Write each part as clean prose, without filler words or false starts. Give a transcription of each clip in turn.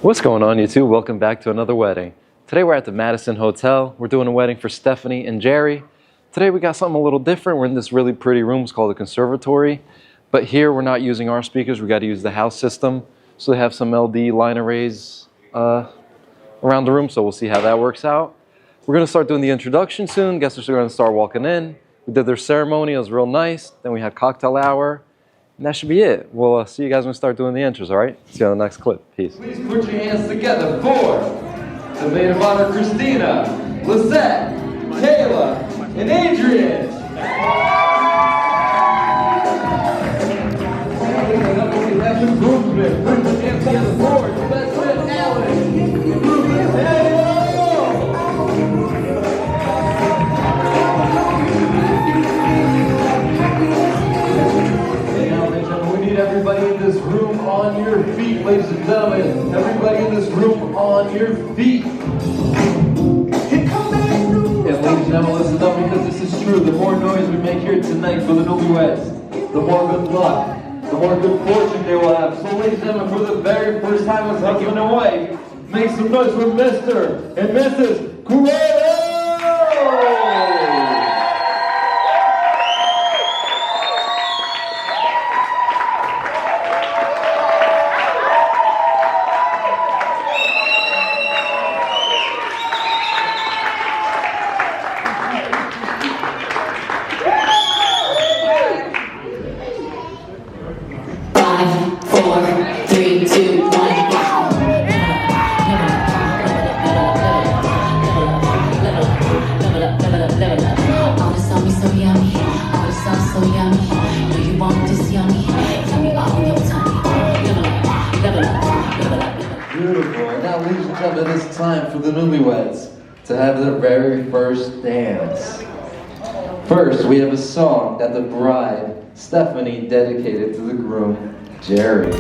What's going on, YouTube? Welcome back to another wedding. Today we're at the Madison Hotel. We're doing a wedding for Stephanie and Jerry. Today we got something a little different. We're in this really pretty room. It's called the conservatory. But here we're not using our speakers. We got to use the house system. So they have some LD line arrays around the room. So we'll see how that works out. We're going to start doing the introduction soon. Guests are going to start walking in. We did their ceremony. It was real nice. Then we had cocktail hour. And that should be it. We'll see you guys when we start doing the intros, all right? See you on the next clip. Peace. Please put your hands together for the maid of honor, Christina, Lisette, Kayla, and Adrian. The groomsmen, put your hands together for the best man, Alan. Groomsmen, everybody in this room on your feet, ladies and gentlemen. Everybody in this room on your feet. And ladies and gentlemen, listen up because this is true. The more noise we make here tonight for the newlyweds, the more good luck, the more good fortune they will have. So ladies and gentlemen, for the very first time as husband and wife, make some noise for Mr. and Mrs. Guerrero! Beautiful. And now, ladies and gentlemen, it's time for the newlyweds to have their very first dance. First, we have a song that the bride, Stephanie, dedicated to the groom, Jerry.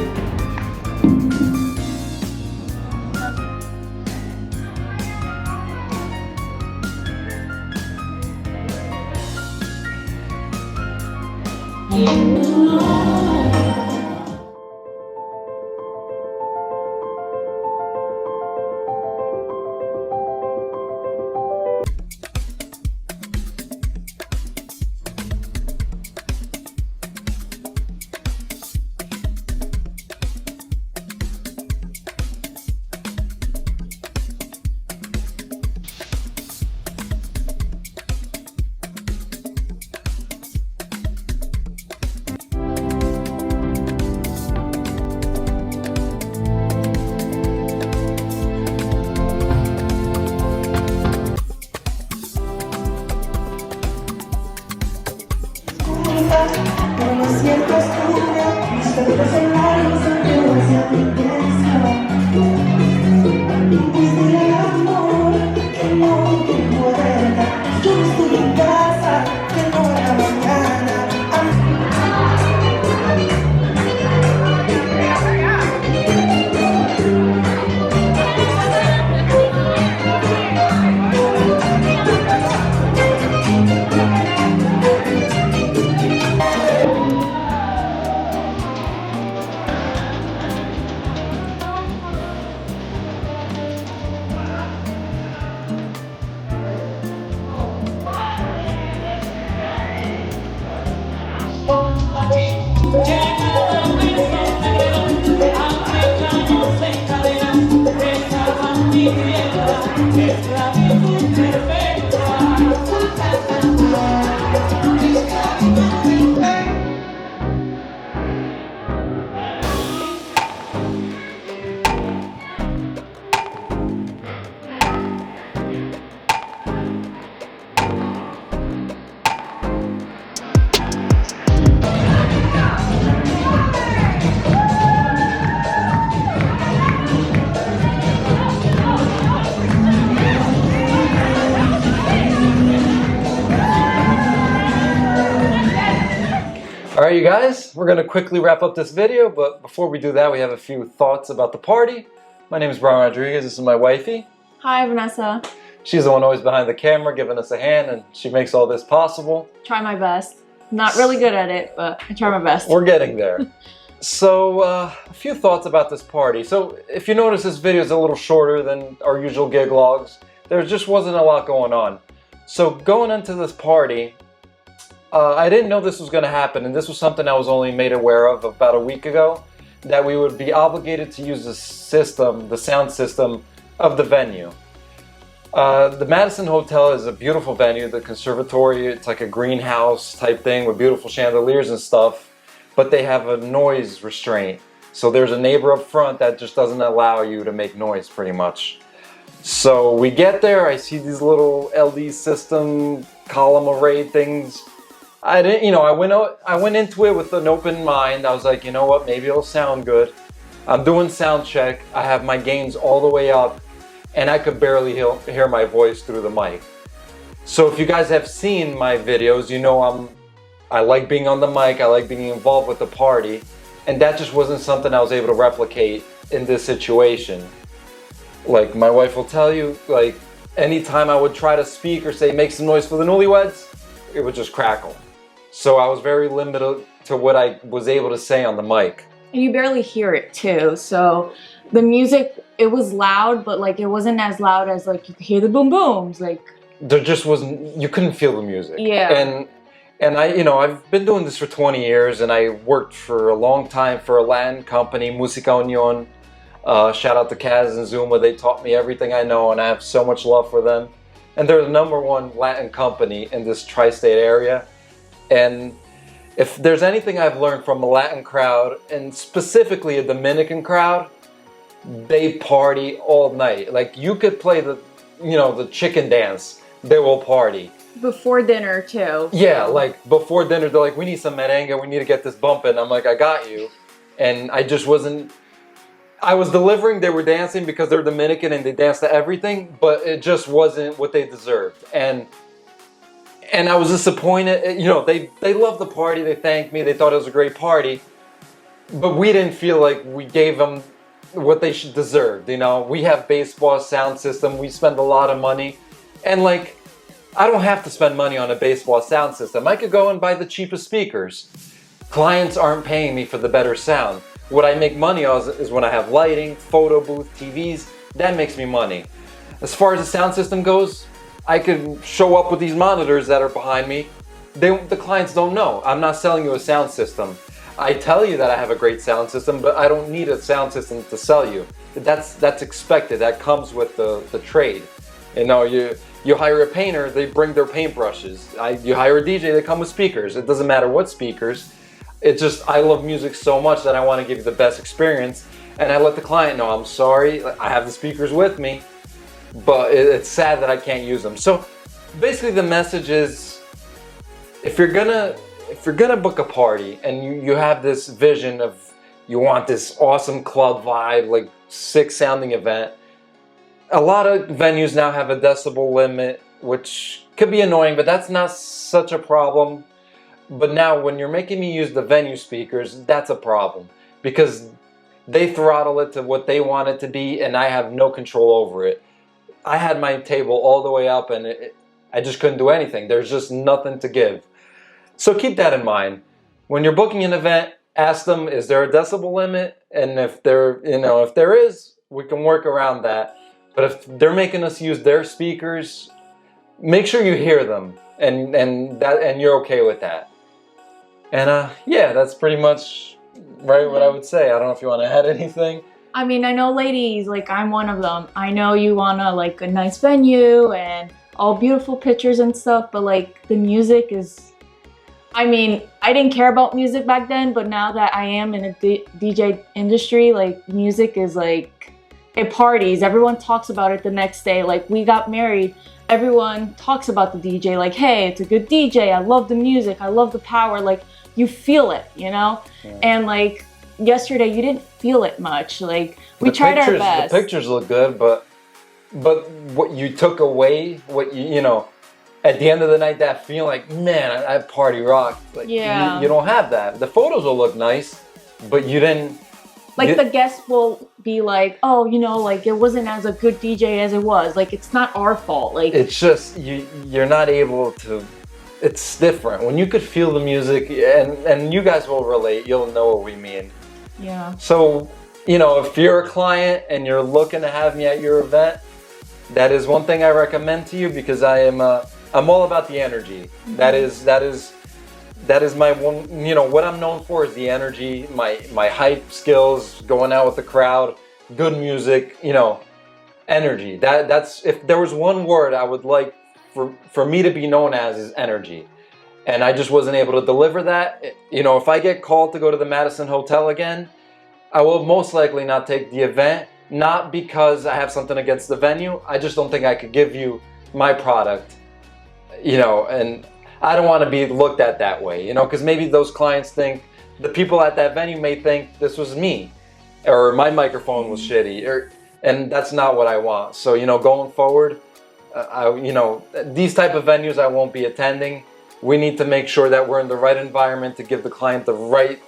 All right, you guys, we're going to quickly wrap up this video, but before we do that, we have a few thoughts about the party. My name is Brian Rodriguez. This is my wifey. Hi, Vanessa. She's the one always behind the camera, giving us a hand, and she makes all this possible. Try my best. Not really good at it, but I try my best. We're getting there. So, a few thoughts about this party. So, if you notice, this video is a little shorter than our usual gig logs. There just wasn't a lot going on. So, going into this party, I didn't know this was going to happen, and this was something I was only made aware of about a week ago, that we would be obligated to use the system, the sound system of the venue. The Madison Hotel is a beautiful venue, the conservatory. It's like a greenhouse type thing with beautiful chandeliers and stuff. But they have a noise restraint. So there's a neighbor up front that just doesn't allow you to make noise pretty much. So we get there, I see these little LD system column array things. I didn't, you know, I went into it with an open mind. I was like, you know what, maybe it'll sound good. I'm doing sound check. I have my gains all the way up and I could barely hear my voice through the mic. So if you guys have seen my videos, you know I like being on the mic, I like being involved with the party, and that just wasn't something I was able to replicate in this situation. Like my wife will tell you, like anytime I would try to speak or say make some noise for the newlyweds, it would just crackle. So I was very limited to what I was able to say on the mic. And you barely hear it too, so the music, it was loud, but like it wasn't as loud as like you could hear the boom booms, like there just wasn't, you couldn't feel the music. Yeah. And I, you know, I've been doing this for 20 years and I worked for a long time for a Latin company, Musica Union. Shout out to Kaz and Zuma, they taught me everything I know and I have so much love for them. And they're the #1 Latin company in this tri-state area. And if there's anything I've learned from a Latin crowd, and specifically a Dominican crowd, they party all night. Like you could play the, you know, the chicken dance, they will party. before dinner too. Yeah, like before dinner, they're like, we need some merengue, we need to get this bumping. I'm like, I got you. And I just wasn't, I was delivering, they were dancing because they're Dominican and they dance to everything, but it just wasn't what they deserved. And I was disappointed. You know, they loved the party, they thanked me, they thought it was a great party, but we didn't feel like we gave them what they should deserve. You know, we have baseball sound system, we spend a lot of money, and like, I don't have to spend money on a baseball sound system. I could go and buy the cheapest speakers. Clients aren't paying me for the better sound. What I make money on is when I have lighting, photo booth, TVs, that makes me money. As far as the sound system goes, I could show up with these monitors that are behind me. The clients don't know. I'm not selling you a sound system. I tell you that I have a great sound system, but I don't need a sound system to sell you. That's expected. That comes with the trade. You know, you hire a painter, they bring their paintbrushes. You hire a DJ, they come with speakers. It doesn't matter what speakers. It's just, I love music so much that I want to give you the best experience. And I let the client know, I'm sorry, I have the speakers with me, but it's sad that I can't use them. So basically the message is, if you're gonna book a party and you have this vision of, you want this awesome club vibe, like sick sounding event, a lot of venues now have a decibel limit, which could be annoying, but that's not such a problem. But now when you're making me use the venue speakers, that's a problem, because they throttle it to what they want it to be and I have no control over it. I had my table all the way up and I just couldn't do anything. There's just nothing to give. So keep that in mind. When you're booking an event, ask them, is there a decibel limit? And if there is, we can work around that. But if they're making us use their speakers, make sure you hear them and you're okay with that. And yeah, that's pretty much right what I would say. I don't know if you want to add anything. I mean, I know ladies, like I'm one of them. I know you want to like a nice venue and all beautiful pictures and stuff, but like the music is, I mean, I didn't care about music back then, but now that I am in a DJ industry, like music is like, it parties. Everyone talks about it the next day. Like we got married, everyone talks about the DJ, like, hey, it's a good DJ. I love the music. I love the power. Like you feel it, you know? Yeah. And like yesterday, you didn't feel it much. Like we tried our best. The pictures look good, but what you took away, what you know, at the end of the night, that feeling like, man, I party rocked. Like yeah. You don't have that. The photos will look nice, but you didn't. Like the guests will be like, oh, you know, like it wasn't as a good DJ as it was. Like it's not our fault. Like it's just you're not able to. It's different when you could feel the music, and you guys will relate. You'll know what we mean. Yeah. So, you know, if you're a client and you're looking to have me at your event, that is one thing I recommend to you, because I'm all about the energy. That is my one, you know, what I'm known for is the energy, my hype skills, going out with the crowd, good music, you know, energy. That's, if there was one word I would like for me to be known as, is energy. And I just wasn't able to deliver that. You know, if I get called to go to the Madison Hotel again, I will most likely not take the event, not because I have something against the venue. I just don't think I could give you my product, you know, and I don't want to be looked at that way, you know, because maybe those clients think, the people at that venue may think this was me, or my microphone was shitty, and that's not what I want. So, you know, going forward, you know, these type of venues I won't be attending. We need to make sure that we're in the right environment to give the client the right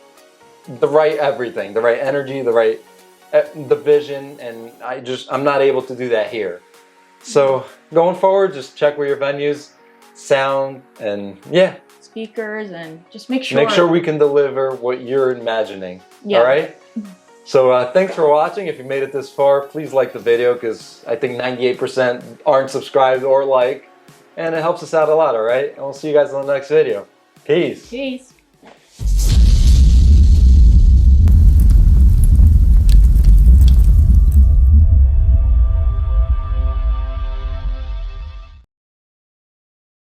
everything, the right energy, the vision, and I'm not able to do that here. So going forward, just check where your venues sound, and yeah, speakers, and just make sure we can deliver what you're imagining. Yeah. All right. So thanks for watching. If you made it this far, please like the video, because I think 98% aren't subscribed or like, and it helps us out a lot. All right, and we'll see you guys in the next video. Peace. Peace.